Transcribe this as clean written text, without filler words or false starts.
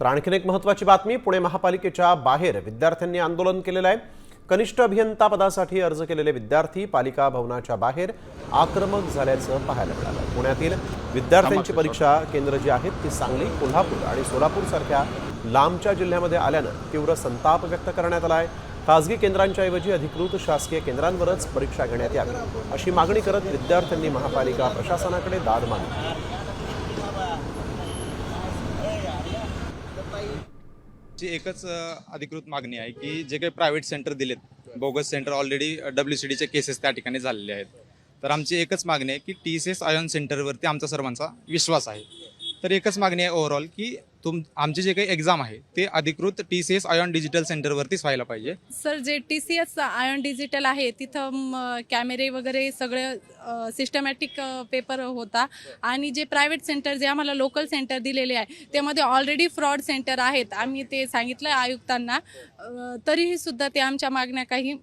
तर आणखीन एक महत्त्वाची बातमी, पुणे महापालिकेच्या बाहेर विद्यार्थ्यांनी आंदोलन केलेलं आहे। कनिष्ठ अभियंता पदासाठी अर्ज केलेले विद्यार्थी पालिका भवनाच्या बाहेर आक्रमक झाल्याचं पाहायला मिळालं। पुण्यातील विद्यार्थ्यांची परीक्षा केंद्र जी आहेत ती सांगली, कोल्हापूर आणि सोलापूर सारख्या लांबच्या जिल्ह्यामध्ये आल्यानं तीव्र संताप व्यक्त करण्यात आला आहे। खासगी केंद्रांच्या ऐवजी अधिकृत शासकीय केंद्रांवरच परीक्षा घेण्यात यावी अशी मागणी करत विद्यार्थ्यांनी महापालिका प्रशासनाकडे दाद मागितली। एकच अधिकृत मागणी आहे की जे काही प्रायव्हेट सेंटर दिलेत, बोगस सेंटर ऑलरेडी WCDचे केसेस त्या ठिकाणी झालेले आहेत। तर आमची एकच मागणी आहे की TCS आयॉन सेंटरवरती आमचा सर्वांचा विश्वास आहे। तर एकच मागणी आहे ओव्हरऑल की आमचे जे काही एक्झाम आहे ते अधिकृत TCS आयॉन डिजिटल सेंटरवरतीच व्हायला पाहिजे। सर, जे TCS आयॉन डिजिटल आहे तिथं कॅमेरे वगैरे सगळं सिस्टमॅटिक पेपर होता आणि जे प्रायव्हेट सेंटर जे आम्हाला लोकल सेंटर दिलेले आहे त्यामध्ये ऑलरेडी फ्रॉड सेंटर आहेत। आम्ही ते सांगितलं आयुक्तांना, तरीही सुद्धा ते आमच्या मागण्या काही